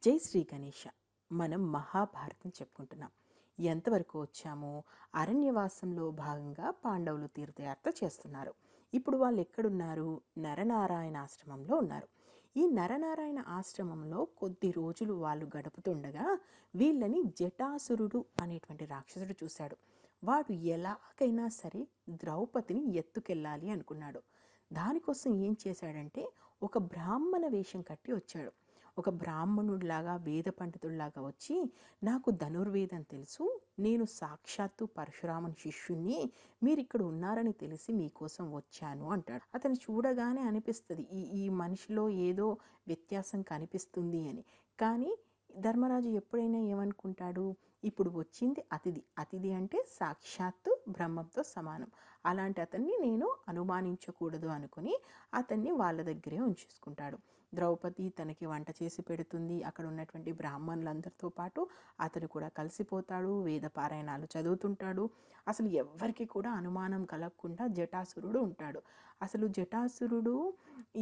జై శ్రీ గణేష. మనం మహాభారతం చెప్పుకుంటున్నాం. ఎంతవరకు వచ్చాము? అరణ్యవాసంలో భాగంగా పాండవులు తీర్థయాత్ర చేస్తున్నారు. ఇప్పుడు వాళ్ళు ఎక్కడున్నారు? నరనారాయణ ఆశ్రమంలో ఉన్నారు. ఈ నరనారాయణ ఆశ్రమంలో కొద్ది రోజులు వాళ్ళు గడుపుతుండగా వీళ్ళని జటాసురుడు అనేటువంటి రాక్షసుడు చూశాడు. వాడు ఎలాగైనా సరే ద్రౌపదిని ఎత్తుకెళ్ళాలి అనుకున్నాడు. దానికోసం ఏం చేశాడంటే ఒక బ్రాహ్మణ వేషం కట్టి వచ్చాడు. ఒక బ్రాహ్మణుడిలాగా వేద పండితుడిలాగా వచ్చి, నాకు ధనుర్వేదం తెలుసు, నేను సాక్షాత్తు పరశురాముని శిష్యుణ్ణి, మీరు ఇక్కడ ఉన్నారని తెలిసి మీకోసం వచ్చాను అంటాడు. అతను చూడగానే అనిపిస్తుంది ఈ ఈ మనిషిలో ఏదో వ్యత్యాసం కనిపిస్తుంది అని. కానీ ధర్మరాజు ఎప్పుడైనా ఏమనుకుంటాడు, ఇప్పుడు వచ్చింది అతిథి. అతిథి అంటే సాక్షాత్తు బ్రహ్మంతో సమానం. అలాంటి అతన్ని నేను అనుమానించకూడదు అనుకుని అతన్ని వాళ్ళ దగ్గరే ఉంచేసుకుంటాడు. ద్రౌపది తనకి వంట చేసి పెడుతుంది. అక్కడ ఉన్నటువంటి బ్రాహ్మణులందరితో పాటు అతను కూడా కలిసిపోతాడు. వేద పారాయణాలు చదువుతుంటాడు. అసలు ఎవ్వరికి కూడా అనుమానం కలగకుండా జటాసురుడు ఉంటాడు. అసలు జటాసురుడు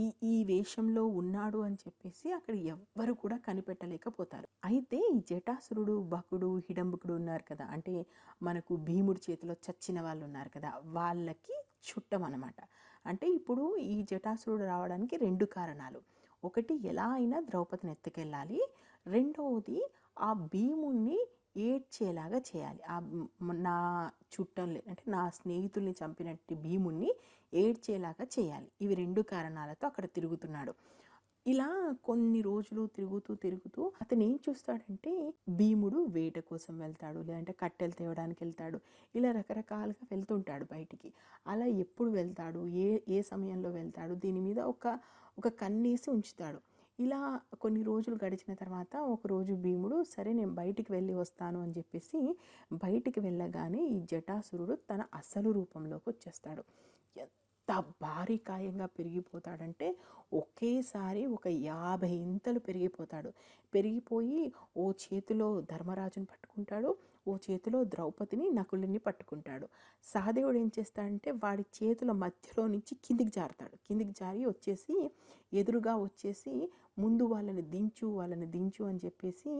ఈ ఈ వేషంలో ఉన్నాడు అని చెప్పేసి అక్కడ ఎవ్వరు కూడా కనిపెట్టలేకపోతారు. అయితే ఈ జటాసురుడు, బకుడు, హిడంబకుడు ఉన్నారు కదా, అంటే మనకు భీముడి చేతిలో చచ్చిన వాళ్ళు ఉన్నారు కదా, వాళ్ళకి చుట్టం అనమాట. అంటే ఇప్పుడు ఈ జటాసురుడు రావడానికి రెండు కారణాలు. ఒకటి, ఎలా అయినా ద్రౌపదిని ఎత్తుకెళ్ళాలి. రెండవది, ఆ భీముణ్ణి ఏడ్చేలాగా చేయాలి. నా చుట్టంలే అంటే నా స్నేహితుల్ని చంపినట్టు భీముణ్ణి ఏడ్చేలాగా చేయాలి. ఇవి రెండు కారణాలతో అక్కడ తిరుగుతున్నాడు. ఇలా కొన్ని రోజులు తిరుగుతూ తిరుగుతూ అతను ఏం చూస్తాడంటే, భీముడు వేట కోసం వెళ్తాడు, లేదంటే కట్టెలు తేవడానికి వెళ్తాడు, ఇలా రకరకాలుగా వెళ్తుంటాడు బయటికి. అలా ఎప్పుడు వెళ్తాడు, ఏ ఏ సమయంలో వెళ్తాడు, దీని మీద ఒక కన్నేసి ఉంచుతాడు. ఇలా కొన్ని రోజులు గడిచిన తర్వాత ఒకరోజు భీముడు, సరే నేను బయటికి వెళ్ళి వస్తాను అని చెప్పేసి బయటికి వెళ్ళగానే ఈ జటాసురుడు తన అసలు రూపంలోకి వచ్చేస్తాడు. ఎంత భారీ కాయంగా పెరిగిపోతాడంటే ఒకేసారి ఒక 50 ఇంతలు పెరిగిపోతాడు. పెరిగిపోయి ఓ చేతిలో ధర్మరాజుని పట్టుకుంటాడు, ఓ చేతిలో ద్రౌపదిని, నకులుని పట్టుకుంటాడు. సహదేవుడు ఏం చేస్తాడంటే వాడి చేతుల మధ్యలో నుంచి కిందికి జారుతాడు. కిందికి జారి వచ్చేసి ఎదురుగా వచ్చేసి ముందు వాళ్ళని దించు అని చెప్పేసి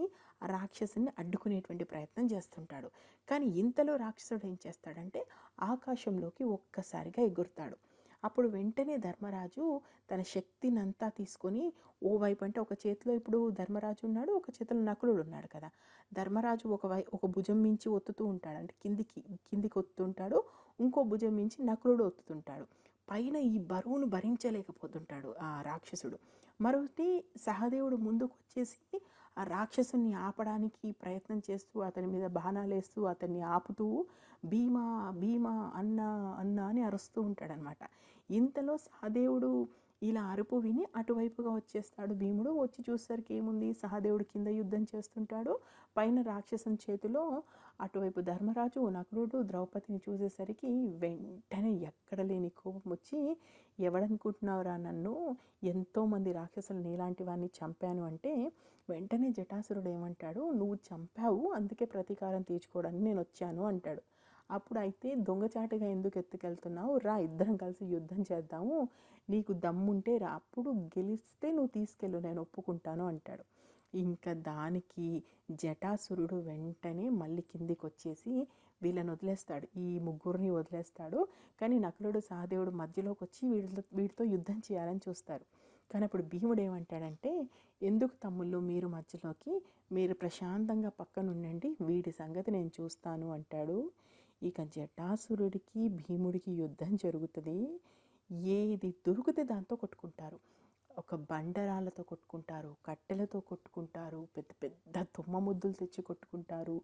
ఆ రాక్షసుని అడ్డుకునేటువంటి ప్రయత్నం చేస్తుంటాడు. కానీ ఇంతలో రాక్షసుడు ఏం చేస్తాడంటే ఆకాశంలోకి ఒక్కసారిగా ఎగురుతాడు. అప్పుడు వెంటనే ధర్మరాజు తన శక్తినంతా తీసుకొని, ఓవైపు అంటే ఒక చేతిలో ఇప్పుడు ధర్మరాజు ఉన్నాడు, ఒక చేతిలో నకులుడు ఉన్నాడు కదా. ధర్మరాజు ఒక భుజం మించి ఒత్తుతూ ఉంటాడు, అంటే కిందికి ఒత్తుంటాడు. ఇంకో భుజం మించి నకులుడు ఒత్తుతుంటాడు. పైన ఈ బరువును భరించలేకపోతుంటాడు ఆ రాక్షసుడు. మరొకటి, సహదేవుడు ముందుకు వచ్చేసి ఆ రాక్షసుని ఆపడానికి ప్రయత్నం చేస్తూ అతని మీద బాణాలేస్తూ అతన్ని ఆపుతూ భీమా భీమా అన్న అన్న అని అరుస్తూ ఉంటాడనమాట. ఇంతలో సహదేవుడు ఇలా అరుపు విని అటువైపుగా వచ్చేస్తాడు భీముడు. వచ్చి చూసేసరికి ఏముంది, సహదేవుడు కింద యుద్ధం చేస్తుంటాడు, పైన రాక్షసుని చేతిలో అటువైపు ధర్మరాజు, నకులుడు, ద్రౌపదిని చూసేసరికి వెంటనే ఎక్కడ లేని కోపం వచ్చి, ఎవడనుకుంటున్నావురా నన్ను, ఎంతోమంది రాక్షసులు నీలాంటి వాడిని చంపాను అంటే, వెంటనే జటాసురుడు ఏమంటాడు, నువ్వు చంపావు అందుకే ప్రతీకారం తీర్చుకోవడానికి నేను వచ్చాను అంటాడు. అప్పుడు అయితే దొంగచాటుగా ఎందుకు ఎత్తుకెళ్తున్నావు, రా ఇద్దరం కలిసి యుద్ధం చేద్దాము, నీకు దమ్ముంటే రా, అప్పుడు గెలిస్తే నువ్వు తీసుకెళ్ళు, నేను ఒప్పుకుంటాను అంటాడు. ఇంకా దానికి జటాసురుడు వెంటనే మళ్ళీ కిందికి వచ్చేసి వీళ్ళని వదిలేస్తాడు, ఈ ముగ్గురిని వదిలేస్తాడు. కానీ నకులుడు, సహదేవుడు మధ్యలోకి వచ్చి వీటితో యుద్ధం చేయాలని చూస్తారు. కానీ అప్పుడు భీముడు ఏమంటాడంటే, ఎందుకు తమ్ముళ్ళు మీరు మధ్యలోకి, మీరు ప్రశాంతంగా పక్కన ఉండండి, వీడి సంగతి నేను చూస్తాను అంటాడు. ఇక జటాసురుడికి భీముడికి యుద్ధం జరుగుతుంది. ఏది దొరికితే దాంతో కొట్టుకుంటారు. ఒక బండరాళ్ళతో కొట్టుకుంటారు, కట్టెలతో కొట్టుకుంటారు, పెద్ద పెద్ద తుమ్మ ముద్దులు తెచ్చి కొట్టుకుంటారు,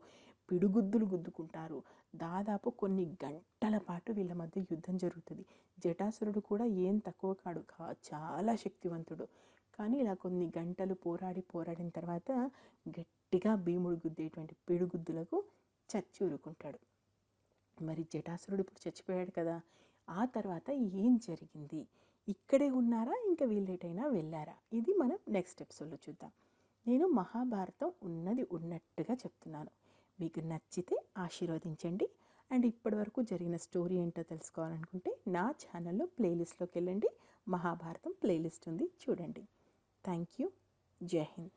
పిడుగుద్దులు గుద్దుకుంటారు. దాదాపు కొన్ని గంటల పాటు వీళ్ళ మధ్య యుద్ధం జరుగుతుంది. జటాసురుడు కూడా ఏం తక్కువ కాడు, చాలా శక్తివంతుడు. కానీ ఇలా కొన్ని గంటలు పోరాడిన తర్వాత గట్టిగా భీముడు గుద్దేటువంటి పిడుగుద్దులకు చచ్చి ఊరుకుంటాడు. మరి జటాసురుడు ఇప్పుడు చచ్చిపోయాడు కదా, ఆ తర్వాత ఏం జరిగింది, ఇక్కడే ఉన్నారా ఇంకా వీళ్ళేటైనా వెళ్ళారా, ఇది మనం నెక్స్ట్ ఎపిసోడ్లో చూద్దాం. నేను మహాభారతం ఉన్నది ఉన్నట్టుగా చెప్తున్నాను. మీకు నచ్చితే ఆశీర్వదించండి. అండ్ ఇప్పటి వరకు జరిగిన స్టోరీ ఏంటో తెలుసుకోవాలనుకుంటే నా ఛానల్లో ప్లేలిస్ట్లోకి వెళ్ళండి, మహాభారతం ప్లేలిస్ట్ ఉంది, చూడండి. Thank you. జై హింద్.